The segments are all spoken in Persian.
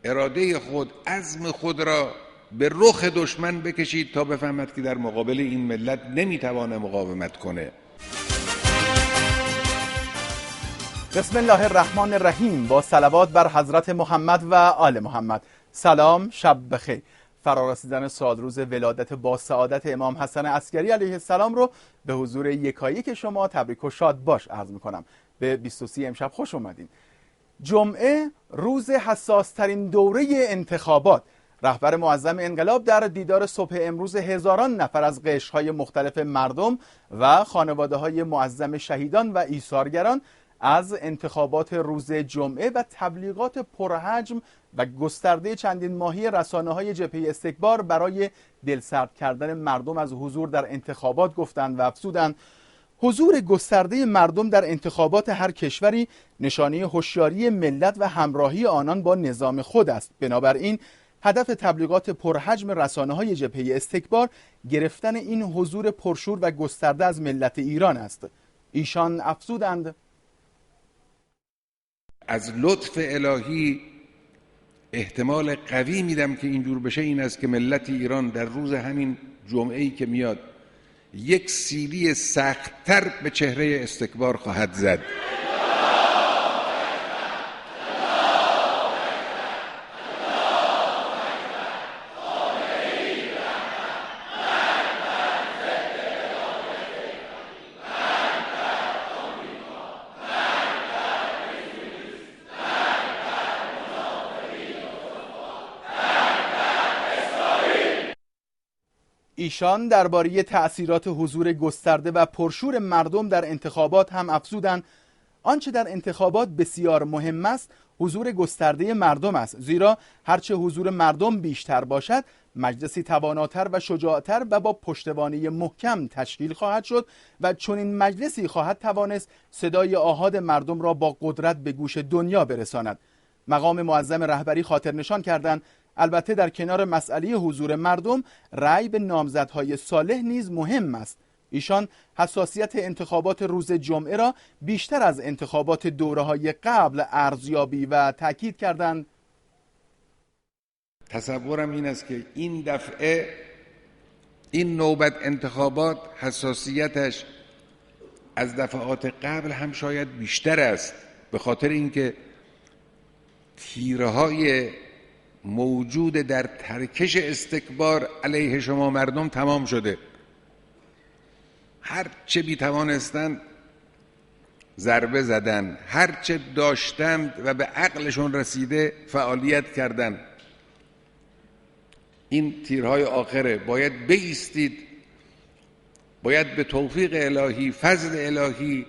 اراده خود، عزم خود را به رخ دشمن بکشید تا بفهمد که در مقابل این ملت نمیتوانه مقاومت کنه. بسم الله الرحمن الرحیم. با صلوات بر حضرت محمد و آل محمد. سلام، شب بخیر. فرارسیدن سالروز ولادت با سعادت امام حسن عسکری علیه السلام رو به حضور یکایک شما تبریک و شاد باش عرض میکنم. به 23 امشب خوش اومدین. جمعه روز حساس ترین دوره انتخابات. رهبر معظم انقلاب در دیدار صبح امروز هزاران نفر از قشرهای مختلف مردم و خانواده‌های معظم شهیدان و ایثارگران از انتخابات روز جمعه و تبلیغات پرحجم و گسترده چندین ماهی رسانه‌های جبهه استکبار برای دلسرد کردن مردم از حضور در انتخابات گفتند و افزودند حضور گسترده مردم در انتخابات هر کشوری نشانه هوشیاری ملت و همراهی آنان با نظام خود است. بنابراین هدف تبلیغات پرحجم رسانه‌های جبهه استکبار گرفتن این حضور پرشور و گسترده از ملت ایران است. ایشان افزودند از لطف الهی احتمال قوی میدم که اینجور بشه این است که ملت ایران در روز همین جمعه‌ای که میاد یک سیلی سخت‌تر به چهره استکبار خواهد زد. ایشان درباره تأثیرات حضور گسترده و پرشور مردم در انتخابات هم افزودند آنچه در انتخابات بسیار مهم است حضور گسترده مردم است، زیرا هرچه حضور مردم بیشتر باشد مجلسی تواناتر و شجاعتر و با پشتوانه محکم تشکیل خواهد شد و چنین مجلسی خواهد توانست صدای آحاد مردم را با قدرت به گوش دنیا برساند. مقام معظم رهبری خاطر نشان کردند البته در کنار مسئله حضور مردم رأی به نامزدهای صالح نیز مهم است. ایشان حساسیت انتخابات روز جمعه را بیشتر از انتخابات دوره‌های قبل ارزیابی و تاکید کردند تصورم این است که این دفعه این نوبت انتخابات حساسیتش از دفعات قبل هم شاید بیشتر است، به خاطر اینکه تیره‌های موجود در ترکش استکبار علیه شما مردم تمام شده. هر چه بی توانستند ضربه زدن، هر چه داشتند و به عقلشون رسیده فعالیت کردند. این تیرهای آخره، باید بایستید، باید به توفیق الهی، فضل الهی،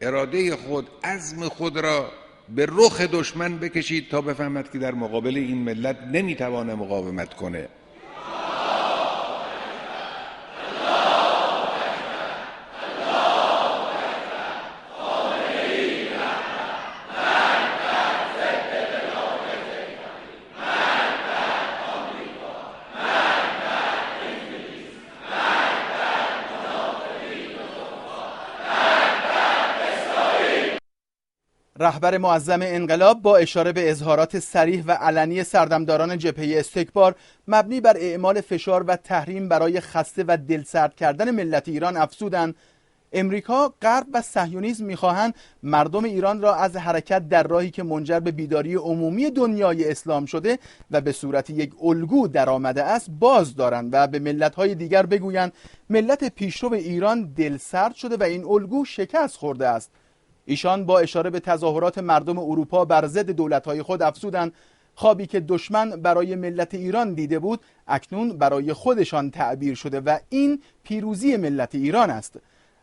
اراده خود، عزم خود را به رخ دشمن بکشید تا بفهمد که در مقابل این ملت نمیتوانه مقاومت کنه. رهبر معظم انقلاب با اشاره به اظهارات صریح و علنی سردمداران جبهه استکبار مبنی بر اعمال فشار و تحریم برای خسته و دلسرد کردن ملت ایران افزودند امریکا، غرب و صهیونیسم می‌خواهند مردم ایران را از حرکت در راهی که منجر به بیداری عمومی دنیای اسلام شده و به صورت یک الگو درآمده است باز دارند و به ملت‌های دیگر بگویند ملت پیشرو ایران دلسرد شده و این الگو شکست خورده است. ایشان با اشاره به تظاهرات مردم اروپا بر ضد دولت‌های خود افزودند خوابی که دشمن برای ملت ایران دیده بود اکنون برای خودشان تعبیر شده و این پیروزی ملت ایران است.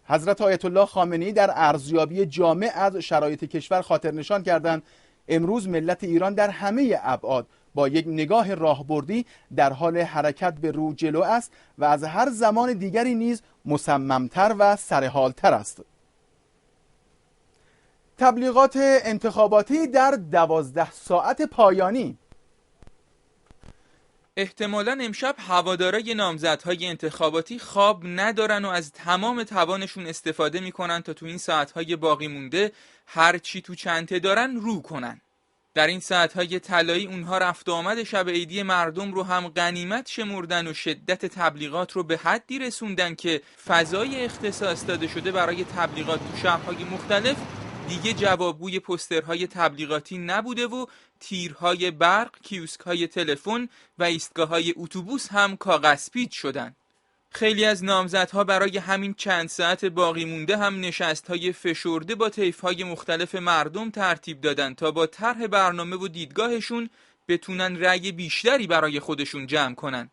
حضرت آیت الله خامنه‌ای در ارزیابی جامع از شرایط کشور خاطر نشان کردند امروز ملت ایران در همه ابعاد با یک نگاه راهبردی در حال حرکت به رو جلو است و از هر زمان دیگری نیز مصممتر و سرحالتر است. تبلیغات انتخاباتی در 12 ساعت پایانی. احتمالاً امشب هوادارای نامزدهای انتخاباتی خواب ندارن و از تمام توانشون استفاده میکنن تا تو این ساعتهای باقی مونده هر چی تو چنته دارن رو کنن. در این ساعت‌های طلایی اونها رفت و آمد شب عیدی مردم رو هم غنیمت شمردن و شدت تبلیغات رو به حدی رسوندن که فضای اختصاص داده شده برای تبلیغات تو شهرهای مختلف دیگه جوابگوی پوسترهای تبلیغاتی نبوده و تیرهای برق، کیوسک‌های تلفن و ایستگاه‌های اتوبوس هم کاغذپیچ شدن. خیلی از نامزدها برای همین چند ساعت باقی مونده هم نشست‌های فشرده با طیف‌های مختلف مردم ترتیب دادن تا با طرح برنامه و دیدگاهشون بتونن رأی بیشتری برای خودشون جمع کنن.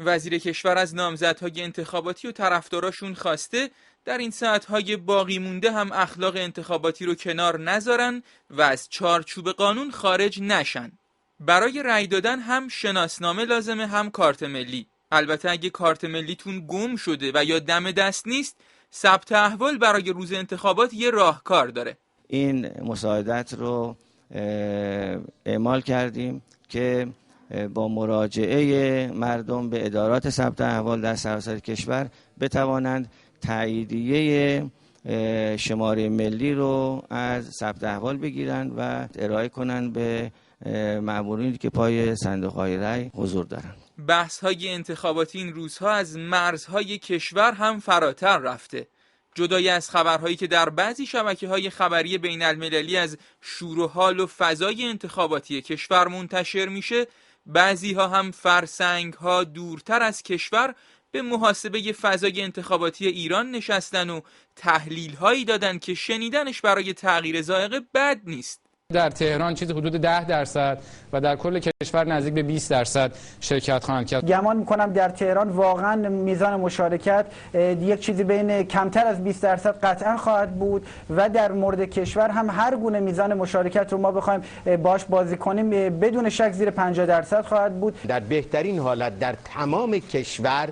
وزیر کشور از نامزدهای انتخاباتی و طرفداراشون خواسته در این ساعت‌های باقی مونده هم اخلاق انتخاباتی رو کنار نذارن و از چارچوب قانون خارج نشن. برای رأی دادن هم شناسنامه لازمه، هم کارت ملی. البته اگه کارت ملیتون گم شده و یا دم دست نیست، ثبت احوال برای روز انتخابات یه راهکار داره. این مساعدت رو اعمال کردیم که با مراجعه مردم به ادارات ثبت احوال در سراسر کشور بتوانند تاییدیه شماره ملی رو از ثبت احوال بگیرند و ارائه کنند به مامورینی که پای صندوق‌های رای حضور دارند. بحث‌های انتخاباتی این روزها از مرزهای کشور هم فراتر رفته. جدای از خبرهایی که در بعضی شبکه‌های خبری بین‌المللی از شور و حال و فضای انتخاباتی کشور منتشر میشه، بعضی‌ها هم فرسنگ‌ها دورتر از کشور به محاسبه فضای انتخاباتی ایران نشستن و تحلیل‌هایی دادن که شنیدنش برای تغییر ذائقه بد نیست. در تهران چیزی حدود 10% و در کل کشور نزدیک به 20% شرکت خواهند کرد. گمان می‌کنم در تهران واقعا میزان مشارکت یک چیزی بین کمتر از 20% قطعا خواهد بود و در مورد کشور هم هر گونه میزان مشارکت رو ما بخوایم باش بازی کنیم بدون شک زیر 50% خواهد بود. در بهترین حالت در تمام کشور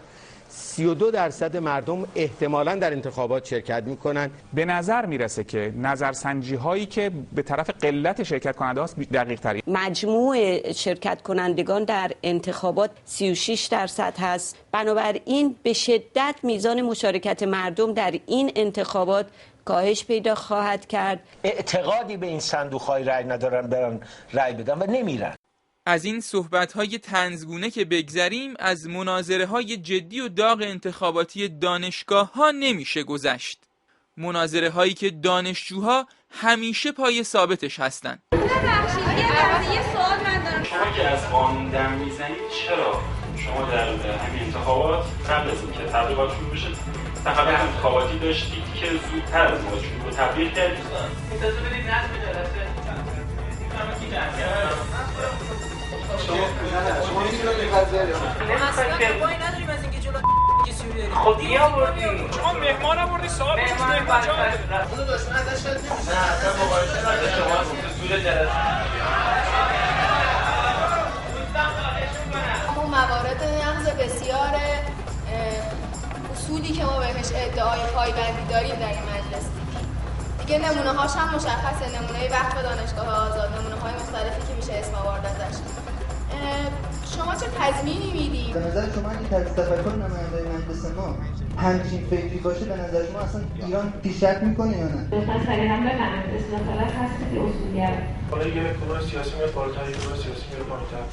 32% مردم احتمالاً در انتخابات شرکت میکنن. به نظر میرسه که نظرسنجی هایی که به طرف قلت شرکت کننده هاست دقیق تری. مجموع شرکت کنندگان در انتخابات 36% هست. بنابراین به شدت میزان مشارکت مردم در این انتخابات کاهش پیدا خواهد کرد. اعتقادی به این صندوق‌های رای ندارن برن رای بدن و نمیرن. از این صحبت‌های طنزگونه که بگذریم، از مناظره‌های جدی و داغ انتخاباتی دانشگاه‌ها نمیشه گذشت. مناظره‌هایی که دانشجوها همیشه پای ثابتش هستن. یه سوال من دارم. شما که از قانون دم میزنید چرا شما در همین انتخابات قبل از اینکه تبلیغات شروع بشه تخلف انتخاباتی داشتید که زودتر از ما شروع رو تبلیغ کردید؟ اجازه بدید نظم جلسه خب دیگه آوردیم شما مهمان آوردی سوال مهمان جان اونو داشتن ازش نه اصلا مبارشه نداشت شما حضور جلسه اون موارد نقض بسیار اصولی که ما بهش ادعای پایبندی داریم در این مجلس دیگه نمونه هاش هم مشخصه. نمونه وقف دانشگاه آزاد، نمونه های مختلفی که میشه اسم آورد ازش. شما چه تضمینی میدید؟ به نظر شما اگه تفکر نماینده‌های مجلس ما همچین فکری باشه به نظر شما اصلا ایران پیشرفت میکنه یا نه؟ لطفاً سریع هم بفهمید اصطلاحات هست که اصولیه. حالا یه گروه سیاسی میاد بالاتر، یه گروه سیاسی میره پایین‌تر.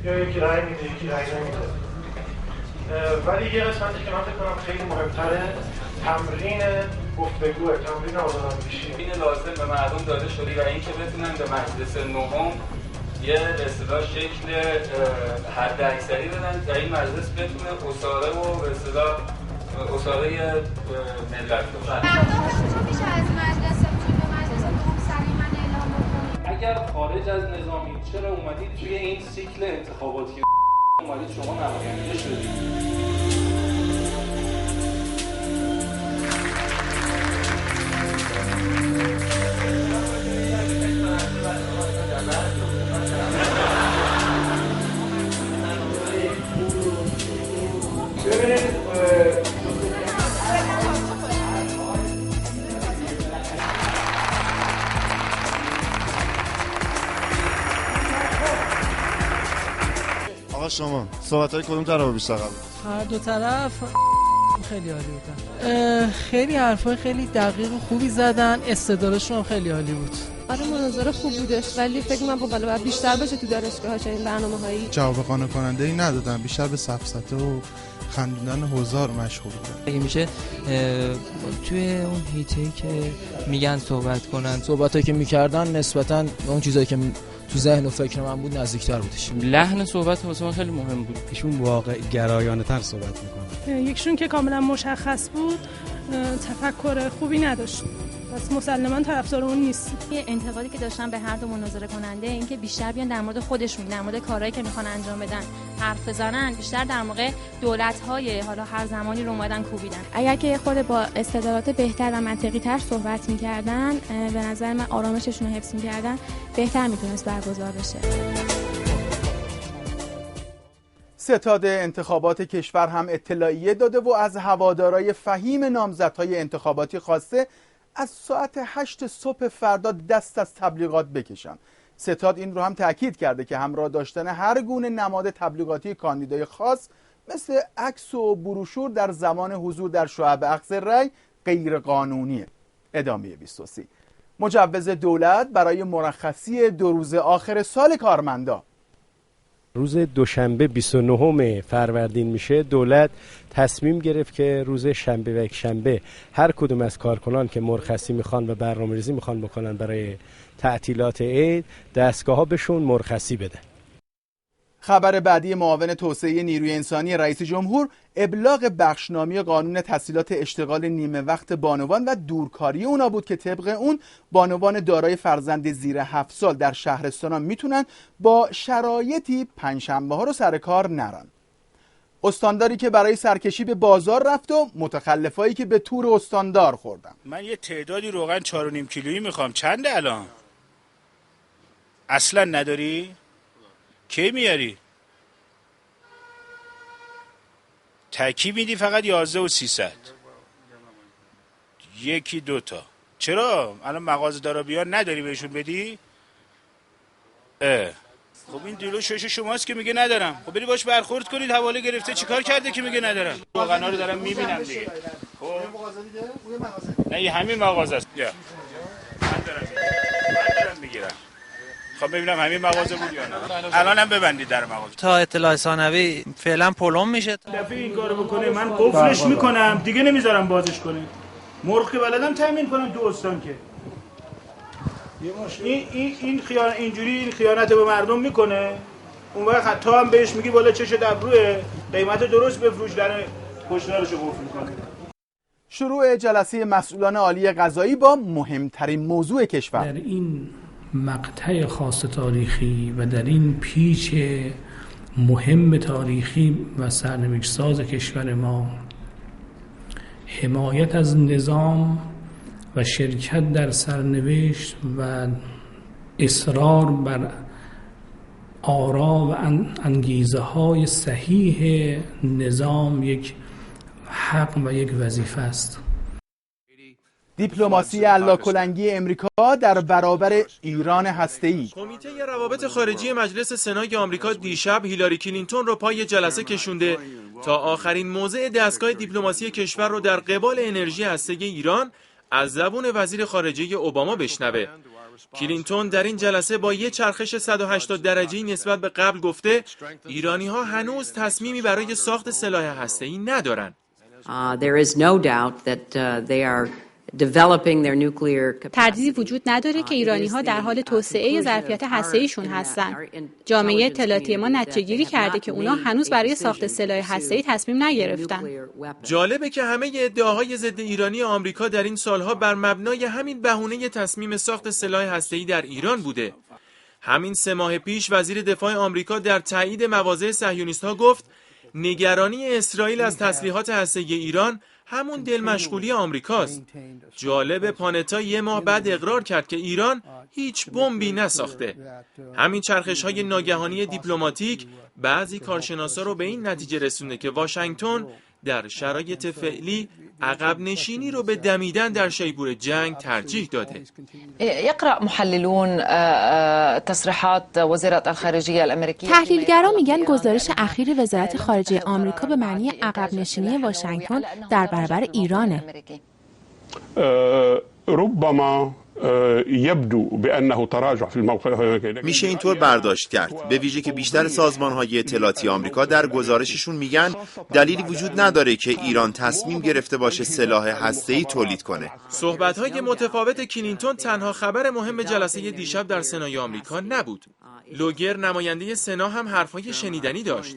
یا یکی رأی میده، یکی رأی نمیده. ولی یه قسمتی که من فکر کنم خیلی مهم‌تره تمرین گفتگوه، تمرین آزاداندیشی. این لازم به مردم داده شده و اینکه بتونن به مجلس نهم یه به اصطلاح شکل حداکثری بدن تا این مجلس بتونه اصاله و به اصطلاح اصاله ملت باشه. مردم میشه از مجلس به مجلس نهم صریحاً اعلام بکنید. اگر خارج از نظامی چرا اومدید توی این سیکل انتخاباتی اومدید شما نماینده شدید؟ آقا شما صحبت‌های کدوم طرف بیشتر قبول؟ هر دو طرف خیلی عالی بودن. خیلی حرفای خیلی دقیق و خوبی زدن. استدلالشون هم خیلی عالی بود. آره مناظره خوب بودش، ولی فکر می‌کنم بالا باید بیشتر بشه تو دانشگاه‌ها چنین برنامه‌هایی. جواب قانع کننده‌ای ندادن، بیشتر به سفسطه و خندوندن حضار مشغول بودن. اگه میشه توی اون هیته‌ای که میگن صحبت کنن، صحبتایی که میکردن نسبتاً به اون چیزایی که تو ذهن و فکر من بود نزدیکتر بودش. لحن صحبت واسه من خیلی مهم بود. ایشون واقع گرایانه تر صحبت میکنه. یکشون که کاملا مشخص بود تفکر خوبی نداشت، پس مسلماً طرفدار اون نیست. یه انتقادی که داشتن به هر دو مناظره کننده این که بیشتر بیان در مورد خودشون، در مورد کارهایی که میخوان انجام بدن حرف بزنن، بیشتر در موقع دولت‌های حالا هر زمانی رو اومدن کوبیدن. اگر که خود با استدلالات بهتر و منطقی‌تر صحبت می‌کردن، به نظر من آرامششون رو حفظ می‌کردن، بهتر میتونست برگزار بشه. ستاد انتخابات کشور هم اطلاعیه داده و از هوادارای فهیم نامزدهای انتخاباتی خواسته از ساعت 8 صبح فردا دست از تبلیغات بکشن. ستاد این رو هم تاکید کرده که همراه داشتن هر گونه نماد تبلیغاتی کاندیدای خاص مثل عکس و بروشور در زمان حضور در شعب اخذ رأی غیر قانونیه. ادامه 23. مجوز دولت برای مرخصی 2 روز آخر سال کارمندا. روز دوشنبه 29 فروردین میشه، دولت تصمیم گرفت که روز شنبه و یکشنبه هر کدوم از کارکنان که مرخصی میخوان و برنامه‌ریزی میخوان بکنن برای تعطیلات عید، دستگاه‌ها بهشون مرخصی بدن. خبر بعدی معاون توسعه نیروی انسانی رئیس جمهور ابلاغ بخشنامه قانون تسهیلات اشتغال نیمه وقت بانوان و دورکاری اونا بود که طبق اون بانوان دارای فرزند زیر 7 سال در شهرستان‌ها میتونن با شرایطی پنجشنبه‌ها رو سر کار نرن. استانداری که برای سرکشی به بازار رفت و متخلفایی که به تور استاندار خوردن. من یه تعدادی روغن 4.5 کیلویی میخوام. چنده الان؟ اصلا نداری؟ کی میاری؟ تکی میدی فقط 11 و 300. یکی 2 تا. چرا؟ الان مغازه دارا بیان نداری بهشون بدی؟ خب این دیلو شش شماست که میگه ندارم. خب بری باش برخورد کنید، حواله گرفته چیکار کرده که میگه ندارم؟ روغنا رو دارم میبینم دیگه. خب نه این همین مغازه است. من دارم میگیرم. خب ببینم همین مغازه بود یا نه. الان هم ببندید در مغازه. تا اطلاع ثانوی فعلا پلم میشه. دفعه این کارو بکنه من قفلش میکنم، دیگه نمیذارم بازش کنه. مرغ که بلدم تامین کنم تو استان که. این اینجوری این خیانت به مردم میکنه. اون وقت حتی هم بهش میگی بالا چش ابروه، قیمت درست بفروش، در پشتارشو قفل کنه. شروع جلسه مسئولان عالی قضایی با مهمترین موضوع کشور. در این مقطع خاص تاریخی و در این پیچ مهم تاریخی و سرنوشت‌ساز کشور ما، حمایت از نظام و شرکت در سرنوشت و اصرار بر آرا و انگیزه های صحیح نظام یک حق و یک وظیفه است. دیپلماسی الاکلنگی امریکا در برابر ایران هسته‌ای. کمیته روابط خارجی مجلس سنای آمریکا دیشب هیلاری کلینتون رو پای جلسه کشونده تا آخرین موضع دستگاه دیپلماسی کشور رو در قبال انرژی هسته‌ای ایران از زبون وزیر خارجه اوباما بشنوه. کلینتون در این جلسه با یه چرخش 180 درجه‌ای نسبت به قبل گفته ایرانی‌ها هنوز تصمیمی برای ساخت سلاح هسته‌ای ندارن. There is no doubt that they are تردیدی وجود نداره که ایرانی‌ها در حال توسعه ظرفیت هسته‌ایشون هستن. جامعه اطلاعاتی ما نتیجه‌گیری کرده که اونا هنوز برای ساخت سلاح هسته‌ای تصمیم نگرفتن. جالبه که همه ادعاهای ضد ایرانی آمریکا در این سالها بر مبنای همین بهونه تصمیم ساخت سلاح هسته‌ای در ایران بوده. همین 3 ماه پیش وزیر دفاع آمریکا در تایید مواضع صهیونیست‌ها گفت نگرانی اسرائیل از تسلیحات هسته‌ای ایران همون دل مشغولی آمریکاست. جالب پانتا 1 ماه بعد اقرار کرد که ایران هیچ بمبی نساخته. همین چرخش‌های ناگهانی دیپلماتیک بعضی کارشناسا رو به این نتیجه رسونده که واشنگتن در شرایط فعلی عقب نشینی رو به دمیدن در شیپور جنگ ترجیح داده. يقرأ محللون تصريحات وزارة الخارجية الأمريكية. تحلیلگران میگن گزارش اخیر وزارت خارجه آمریکا به معنی عقب نشینی واشنگتن در برابر ایرانه. ربما يبدو بأنه تراجع في الموقع. میشه اینطور برداشت کرد، به ویژه که بیشتر سازمان‌های اطلاعاتی آمریکا در گزارششون میگن دلیلی وجود نداره که ایران تصمیم گرفته باشه سلاح هسته‌ای تولید کنه. صحبت‌های متفاوت کلینتون تنها خبر مهم جلسه دیشب در سنای آمریکا نبود. لوگر نماینده سنا هم حرفای شنیدنی داشت.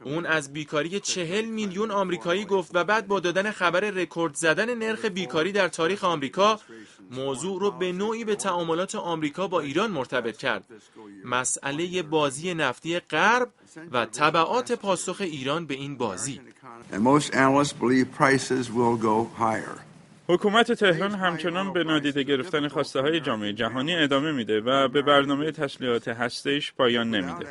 اون از بیکاری 40 میلیون آمریکایی گفت و بعد با دادن خبر رکورد زدن نرخ بیکاری در تاریخ آمریکا موضوع رو به نوعی به تعاملات آمریکا با ایران مرتبط کرد. مسئله بازی نفتی غرب و تبعات پاسخ ایران به این بازی. حکومت تهران همچنان به نادیده گرفتن خواسته‌های جامعه جهانی ادامه میده و به برنامه تسلیحات هسته‌ایش پایان نمیده.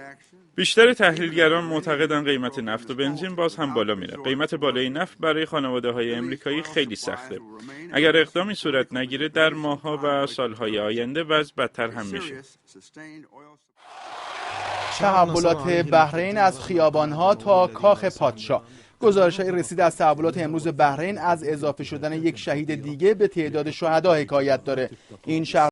بیشتر تحلیلگران معتقدن قیمت نفت و بنزین باز هم بالا میره. قیمت بالای نفت برای خانواده‌های امریکایی خیلی سخته. اگر اقدامی صورت نگیره در ماه‌ها و سال‌های آینده وضع بدتر هم میشه. تحولات بحرین از خیابان‌ها تا کاخ پادشاه. گزارش‌های رسیده از تحولات امروز بحرین از اضافه شدن یک شهید دیگه به تعداد شهدا حکایت داره. این شهر